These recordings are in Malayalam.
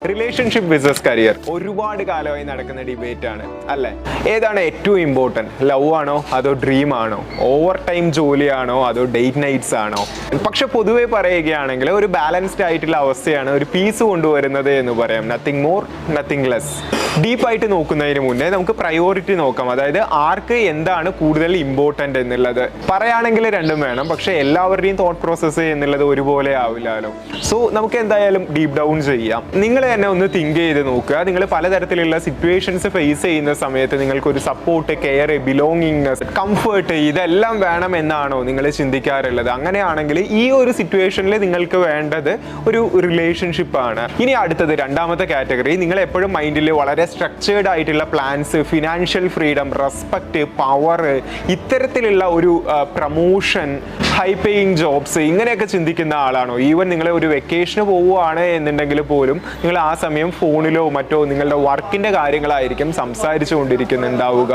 റിലേഷൻഷിപ്പ് വിസസ് കരിയർ ഒരുപാട് കാലമായി നടക്കുന്ന ഡിബേറ്റ് ആണ് അല്ലേ? ഏതാണ് ഏറ്റവും ഇമ്പോർട്ടൻറ്റ്? ലവ് ആണോ അതോ ഡ്രീം ആണോ? ഓവർ ടൈം ജോലിയാണോ അതോ ഡേറ്റ് നൈറ്റ്സ് ആണോ? പക്ഷെ പൊതുവെ പറയുകയാണെങ്കിൽ ഒരു ബാലൻസ്ഡ് ആയിട്ടുള്ള അവസ്ഥയാണ് ഒരു പീസ് കൊണ്ടുവരുന്നത് എന്ന് പറയാം. Nothing more nothing less. ഡീപ്പായിട്ട് നോക്കുന്നതിന് മുന്നേ നമുക്ക് പ്രയോറിറ്റി നോക്കാം. അതായത് ആർക്ക് എന്താണ് കൂടുതൽ ഇമ്പോർട്ടൻ്റ് എന്നുള്ളത് പറയുകയാണെങ്കിൽ രണ്ടും വേണം. പക്ഷെ എല്ലാവരുടെയും തോട്ട് പ്രോസസ്സ് എന്നുള്ളത് ഒരുപോലെ ആവില്ലല്ലോ. സോ നമുക്ക് എന്തായാലും ഡീപ്പ് ഡൗൺ ചെയ്യാം. നിങ്ങൾ തന്നെ ഒന്ന് തിങ്ക് ചെയ്ത് നോക്കുക. നിങ്ങൾ പലതരത്തിലുള്ള സിറ്റുവേഷൻസ് ഫേസ് ചെയ്യുന്ന സമയത്ത് നിങ്ങൾക്കൊരു സപ്പോർട്ട്, കെയർ, ബിലോങ്ങിങ്നെസ്, കംഫർട്ട് ഇതെല്ലാം വേണം എന്നാണോ നിങ്ങൾ ചിന്തിക്കാറുള്ളത്? അങ്ങനെയാണെങ്കിൽ ഈ ഒരു സിറ്റുവേഷനിൽ നിങ്ങൾക്ക് വേണ്ടത് ഒരു റിലേഷൻഷിപ്പാണ്. ഇനി അടുത്തത് രണ്ടാമത്തെ കാറ്റഗറി. നിങ്ങൾ എപ്പോഴും മൈൻഡിൽ വളരെ സ്ട്രക്ചേർഡ് ആയിട്ടുള്ള plans, financial freedom, respect, power, ഇത്തരത്തിലുള്ള ഒരു പ്രമോഷൻ, ഹൈ പേയിങ് ജോബ്സ് ഇങ്ങനെയൊക്കെ ചിന്തിക്കുന്ന ആളാണോ? ഈവൻ നിങ്ങൾ ഒരു വെക്കേഷന് പോവുകയാണ് എന്നുണ്ടെങ്കിൽ പോലും നിങ്ങൾ ആ സമയം ഫോണിലോ മറ്റോ നിങ്ങളുടെ വർക്കിൻ്റെ കാര്യങ്ങളായിരിക്കും സംസാരിച്ചു കൊണ്ടിരിക്കുന്നുണ്ടാവുക.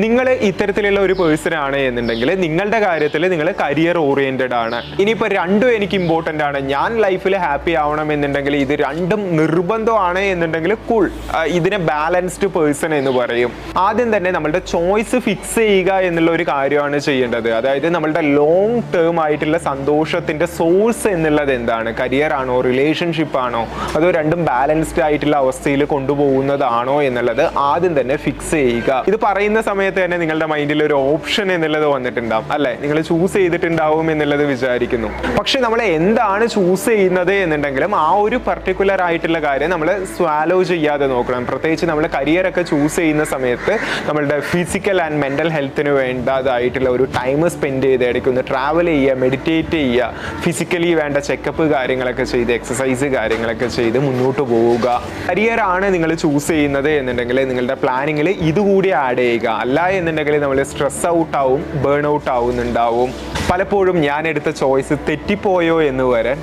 നിങ്ങൾ ഇത്തരത്തിലുള്ള ഒരു പേഴ്സൺ ആണ് എന്നുണ്ടെങ്കിൽ നിങ്ങളുടെ കാര്യത്തിൽ നിങ്ങൾ കരിയർ ഓറിയൻറ്റഡ് ആണ്. ഇനിയിപ്പോൾ രണ്ടും എനിക്ക് ഇമ്പോർട്ടൻ്റ് ആണ്, ഞാൻ ലൈഫിൽ ഹാപ്പി ആവണം എന്നുണ്ടെങ്കിൽ ഇത് രണ്ടും നിർബന്ധമാണ് എന്നുണ്ടെങ്കിൽ കൂൾ, ഇതിനെ ബാലൻസ്ഡ് പേഴ്സൺ എന്ന് പറയും. ആദ്യം തന്നെ നമ്മളുടെ ചോയ്സ് ഫിക്സ് ചെയ്യുക എന്നുള്ള ഒരു കാര്യമാണ് ചെയ്യേണ്ടത്. അതായത് നമ്മളുടെ ലോങ് ടേം ആയിട്ടുള്ള സന്തോഷത്തിന്റെ സോഴ്സ് എന്നുള്ളത് എന്താണ്? കരിയർ ആണോ, റിലേഷൻഷിപ്പ് ആണോ, അതോ രണ്ടും ബാലൻസ്ഡ് ആയിട്ടുള്ള അവസ്ഥയിൽ കൊണ്ടുപോകുന്നതാണോ എന്നുള്ളത് ആദ്യം തന്നെ ഫിക്സ് ചെയ്യുക. ഇത് പറയുന്ന സമയത്ത് തന്നെ നിങ്ങളുടെ മൈൻഡിൽ ഒരു ഓപ്ഷൻ എന്നുള്ളത് വന്നിട്ടുണ്ടാവും അല്ലെ? നിങ്ങൾ ചൂസ് ചെയ്തിട്ടുണ്ടാവും എന്നുള്ളത് വിചാരിക്കുന്നു. പക്ഷെ നമ്മൾ എന്താണ് ചൂസ് ചെയ്യുന്നത് എന്നുണ്ടെങ്കിലും ആ ഒരു പർട്ടിക്കുലർ ആയിട്ടുള്ള കാര്യം നമ്മൾ സ്വാലോ ചെയ്യാതെ നോക്കണം. പ്രത്യേകിച്ച് നമ്മൾ കരിയർ ഒക്കെ ചൂസ് ചെയ്യുന്ന സമയത്ത് നമ്മളുടെ ഫിസിക്കൽ ആൻഡ് മെന്റൽ ഹെൽത്തിന് വേണ്ടതായിട്ടുള്ള ഒരു ടൈം സ്പെൻഡ് ചെയ്ത് ഇടയ്ക്കൊന്ന് ട്രാവൽ ചെയ്യുക, മെഡിറ്റേറ്റ് ചെയ്യുക, ഫിസിക്കലി വേണ്ട ചെക്കപ്പ് കാര്യങ്ങളൊക്കെ ചെയ്ത് എക്സസൈസ് കാര്യങ്ങളൊക്കെ ചെയ്ത് മുന്നോട്ട് പോവുക. കരിയർ ആണ് നിങ്ങൾ ചൂസ് ചെയ്യുന്നത് എന്നുണ്ടെങ്കിൽ നിങ്ങളുടെ പ്ലാനിങ്ങിൽ ഇതുകൂടി ആഡ് ചെയ്യുക. അല്ല എന്നുണ്ടെങ്കിൽ നമ്മൾ സ്ട്രെസ് ഔട്ട് ആവും, ബേൺ ഔട്ട് ആവുന്നുണ്ടാവും. പലപ്പോഴും ഞാൻ എടുത്ത ചോയ്സ് തെറ്റിപ്പോയോ എന്ന് വരെ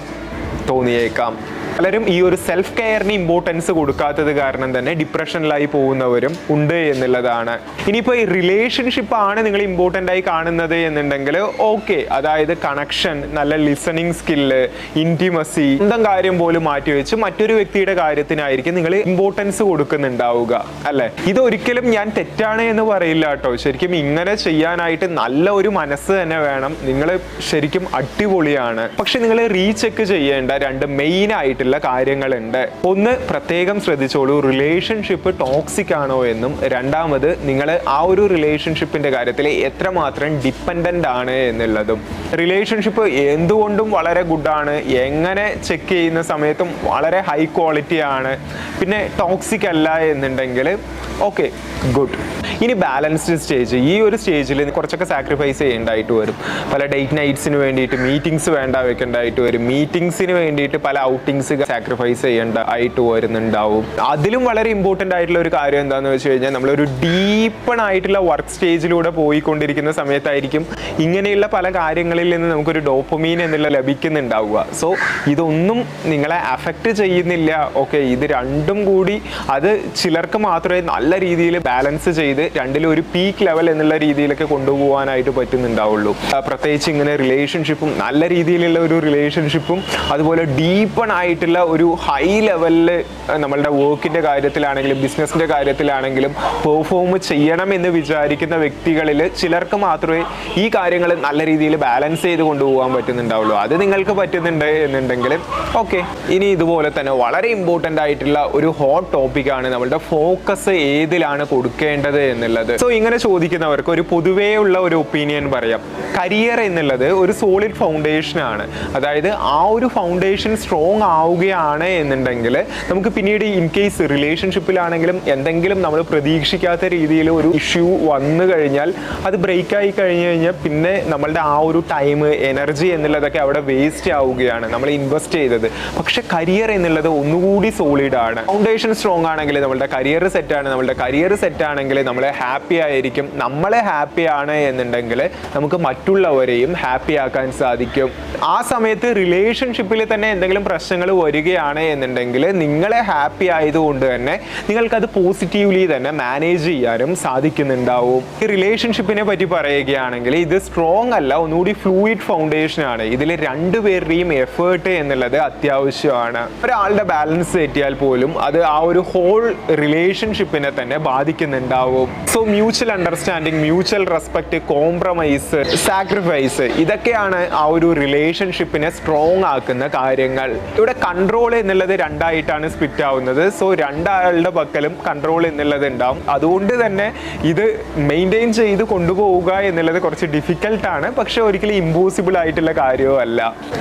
തോന്നിയേക്കാം. പലരും ഈ ഒരു സെൽഫ് കെയറിന് ഇമ്പോർട്ടൻസ് കൊടുക്കാത്തത് കാരണം തന്നെ ഡിപ്രഷനിലായി പോകുന്നവരും ഉണ്ട് എന്നുള്ളതാണ്. ഇനിയിപ്പോൾ ഈ റിലേഷൻഷിപ്പ് ആണ് നിങ്ങൾ ഇമ്പോർട്ടൻ്റ് ആയി കാണുന്നത് എന്നുണ്ടെങ്കിൽ ഓക്കെ, അതായത് കണക്ഷൻ, നല്ല ലിസണിങ് സ്കില്ല്, ഇൻറ്റിമസി, സ്വന്തം കാര്യം പോലും മാറ്റിവെച്ച് മറ്റൊരു വ്യക്തിയുടെ കാര്യത്തിനായിരിക്കും നിങ്ങൾ ഇമ്പോർട്ടൻസ് കൊടുക്കുന്നുണ്ടാവുക അല്ലേ? ഇതൊരിക്കലും ഞാൻ തെറ്റാണ് എന്ന് പറയില്ല കേട്ടോ. ശരിക്കും ഇങ്ങനെ ചെയ്യാനായിട്ട് നല്ല ഒരു മനസ്സ് തന്നെ വേണം. നിങ്ങൾ ശരിക്കും അടിപൊളിയാണ്. പക്ഷെ നിങ്ങൾ റീചെക്ക് ചെയ്യേണ്ട രണ്ട് മെയിൻ ആയിട്ടുള്ള കാര്യങ്ങളുണ്ട്. ഒന്ന്, പ്രത്യേകം ശ്രദ്ധിച്ചോളൂ, റിലേഷൻഷിപ്പ് ടോക്സിക് ആണോ എന്നും. രണ്ടാമത്, നിങ്ങൾ ആ ഒരു റിലേഷൻഷിപ്പിന്റെ കാര്യത്തിൽ എത്രമാത്രം ഡിപ്പെൻഡൻ്റ് ആണ് എന്നുള്ളതും. റിലേഷൻഷിപ്പ് എന്തുകൊണ്ടും വളരെ ഗുഡാണ്, എങ്ങനെ ചെക്ക് ചെയ്യുന്ന സമയത്തും വളരെ ഹൈ ക്വാളിറ്റി ആണ്. പിന്നെ ടോക്സിക് അല്ല എന്നുണ്ടെങ്കിൽ ഓക്കെ, ഗുഡ്. ഇനി ബാലൻസ്ഡ് സ്റ്റേജ്. ഈ ഒരു സ്റ്റേജിൽ കുറച്ചൊക്കെ സാക്രിഫൈസ് ചെയ്യേണ്ടതായിട്ട് വരും. പല ഡേറ്റ് നൈറ്റ്സിന് വേണ്ടിയിട്ട് മീറ്റിംഗ്സ് വേണ്ട വെക്കേണ്ടതായിട്ട് വരും. മീറ്റിംഗ്സിന് വേണ്ടിയിട്ട് പല ഔട്ടിങ്സ് സാക്രിഫൈസ് ചെയ്യേണ്ട ആയിട്ട് വരുന്നുണ്ടാവും. അതിലും വളരെ ഇമ്പോർട്ടൻ്റ് ആയിട്ടുള്ള ഒരു കാര്യം എന്താണെന്ന് വെച്ച് കഴിഞ്ഞാൽ നമ്മളൊരു ഡീപ്പൺ ആയിട്ടുള്ള വർക്ക് സ്റ്റേജിലൂടെ പോയിക്കൊണ്ടിരിക്കുന്ന സമയത്തായിരിക്കും ഇങ്ങനെയുള്ള പല കാര്യങ്ങളിൽ നിന്ന് നമുക്കൊരു ഡോപ്പമീൻ എന്നുള്ള ലഭിക്കുന്നുണ്ടാവുക. സോ ഇതൊന്നും നിങ്ങളെ അഫക്റ്റ് ചെയ്യുന്നില്ല. ഓക്കെ, ഇത് രണ്ടും കൂടി അത് ചിലർക്ക് മാത്രമേ നല്ല രീതിയിൽ ബാലൻസ് ചെയ്ത് രണ്ടിലും ഒരു പീക്ക് ലെവൽ എന്നുള്ള രീതിയിലൊക്കെ കൊണ്ടുപോകാനായിട്ട് പറ്റുന്നുണ്ടാവുള്ളൂ. പ്രത്യേകിച്ച് ഇങ്ങനെ റിലേഷൻഷിപ്പും, നല്ല രീതിയിലുള്ള ഒരു റിലേഷൻഷിപ്പും, അതുപോലെ ഡീപ്പൺ ആയിട്ടുള്ള ഒരു ഹൈ ലെവലിൽ നമ്മളുടെ വർക്കിൻ്റെ കാര്യത്തിലാണെങ്കിലും ബിസിനസ്സിൻ്റെ കാര്യത്തിലാണെങ്കിലും പെർഫോം ചെയ്യണം എന്ന് വിചാരിക്കുന്ന വ്യക്തികളിൽ ചിലർക്ക് മാത്രമേ ഈ കാര്യങ്ങൾ നല്ല രീതിയിൽ ബാലൻസ് ചെയ്ത് കൊണ്ടുപോകാൻ പറ്റുന്നുണ്ടാവുള്ളൂ. അത് നിങ്ങൾക്ക് പറ്റുന്നുണ്ട് എന്നുണ്ടെങ്കിൽ ഓക്കെ. ഇനി ഇതുപോലെ തന്നെ വളരെ ഇമ്പോർട്ടൻ്റ് ആയിട്ടുള്ള ഒരു ഹോട്ട് ടോപ്പിക്കാണ് നമ്മളുടെ ഫോക്കസ് ഏതിലാണ് കൊടുക്കേണ്ടത് എന്നുള്ളത്. സോ ഇങ്ങനെ ചോദിക്കുന്നവർക്ക് ഒരു പൊതുവേ ഉള്ള ഒരു ഒപ്പീനിയൻ പറയാം. കരിയർ എന്നുള്ളത് ഒരു സോളിഡ് ഫൗണ്ടേഷൻ ആണ്. അതായത് ആ ഒരു ഫൗണ്ടേഷൻ സ്ട്രോങ് ആവുകയാണ് എന്നുണ്ടെങ്കിൽ നമുക്ക് പിന്നീട് ഇൻ കേസ് റിലേഷൻഷിപ്പിലാണെങ്കിലും എന്തെങ്കിലും നമ്മൾ പ്രതീക്ഷിക്കാത്ത രീതിയിൽ ഒരു ഇഷ്യൂ വന്നു കഴിഞ്ഞാൽ അത് ബ്രേക്ക് ആയി കഴിഞ്ഞു കഴിഞ്ഞാൽ പിന്നെ നമ്മളുടെ ആ ഒരു ടൈം, എനർജി എന്നുള്ളതൊക്കെ അവിടെ വേസ്റ്റ് ആവുകയാണ്, നമ്മൾ ഇൻവെസ്റ്റ് ചെയ്തത്. പക്ഷെ കരിയർ എന്നുള്ളത് ഒന്നുകൂടി സോളിഡ് ആണ്. ഫൗണ്ടേഷൻ സ്ട്രോങ് ആണെങ്കിൽ നമ്മളുടെ കരിയർ സെറ്റാണ്. നമ്മളുടെ കരിയർ സെറ്റ് ആണെങ്കിൽ നമ്മളെ ഹാപ്പി ആയിരിക്കും. നമ്മളെ ഹാപ്പി ആണ് എന്നുണ്ടെങ്കിൽ നമുക്ക് മറ്റുള്ളവരെയും ഹാപ്പി ആക്കാൻ സാധിക്കും. ആ സമയത്ത് റിലേഷൻഷിപ്പിൽ തന്നെ എന്തെങ്കിലും പ്രശ്നങ്ങൾ വരികയാണ് എന്നുണ്ടെങ്കിൽ നിങ്ങളെ ഹാപ്പി ആയതുകൊണ്ട് തന്നെ നിങ്ങൾക്കത് പോസിറ്റീവ്ലി തന്നെ മാനേജ് ചെയ്യാനും സാധിക്കുന്നുണ്ടാവും. ഈ റിലേഷൻഷിപ്പിനെ പറ്റി പറയുകയാണെങ്കിൽ ഇത് സ്ട്രോങ് അല്ല, ഒന്നുകൂടി ഫ്ലൂയിഡ് ഫൗണ്ടേഷൻ ആണ്. ഇതിൽ രണ്ടുപേരുടെയും എഫേർട്ട് എന്നുള്ളത് അത്യാവശ്യമാണ്. ഒരാളുടെ ബാലൻസ് തെറ്റിയാൽ പോലും അത് ആ ഒരു ഹോൾ റിലേഷൻഷിപ്പിനെ തന്നെ ബാധിക്കുന്നുണ്ടാവും. So mutual understanding, mutual respect, compromise, sacrifice, ഇതൊക്കെയാണ് ആ ഒരു റിലേഷൻഷിപ്പിനെ സ്ട്രോങ് ആക്കുന്ന കാര്യങ്ങൾ. ഇവിടെ കൺട്രോൾ എന്നുള്ളത് രണ്ടായിട്ടാണ് സ്പ്ലിറ്റ് ആവുന്നത്. സോ രണ്ടാളുടെ പക്കലും കൺട്രോൾ എന്നുള്ളത് ഉണ്ടാവും. അതുകൊണ്ട് തന്നെ ഇത് മെയിൻറ്റെയിൻ ചെയ്ത് കൊണ്ടുപോവുക എന്നുള്ളത് കുറച്ച് ഡിഫിക്കൽട്ടാണ്, പക്ഷെ ഒരിക്കലും ഇമ്പോസിബിൾ ആയിട്ടുള്ള കാര്യവും അല്ല.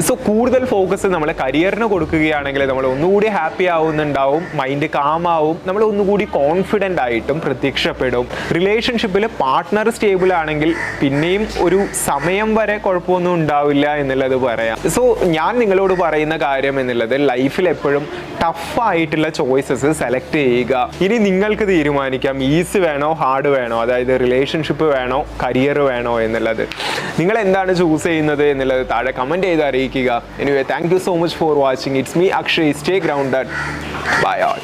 സോ കൂടുതൽ ഫോക്കസ് നമ്മൾ കരിയറിന് കൊടുക്കുകയാണെങ്കിൽ നമ്മൾ ഒന്നുകൂടി ഹാപ്പി ആവുന്നുണ്ടാവും, മൈൻഡ് കാം ആവും, നമ്മൾ ഒന്നുകൂടി കോൺഫിഡൻ്റ് ആയിട്ടും പ്രത്യക്ഷപ്പെടും. റിലേഷൻഷിപ്പിൽ പാർട്ട്ണർ സ്റ്റേബിൾ ആണെങ്കിൽ പിന്നെയും ഒരു സമയം വരെ കുഴപ്പമൊന്നും ഉണ്ടാവില്ല എന്നുള്ളത് പറയാം. സോ ഞാൻ നിങ്ങളോട് പറയുന്ന കാര്യം എന്നുള്ളത് ലൈഫിൽ എപ്പോഴും ടഫായിട്ടുള്ള ചോയ്സസ് സെലക്ട് ചെയ്യുക. ഇനി നിങ്ങൾക്ക് തീരുമാനിക്കാം ഈസി വേണോ ഹാർഡ് വേണോ, അതായത് റിലേഷൻഷിപ്പ് വേണോ കരിയർ വേണോ എന്നുള്ളത്. നിങ്ങൾ എന്താണ് ചൂസ് ചെയ്യുന്നത് എന്നുള്ളത് താഴെ കമൻറ്റ് ചെയ്ത് അറിയിക്കുക. Anyway thank you so much for watching. It's me Akshay. Stay grounded. Bye all.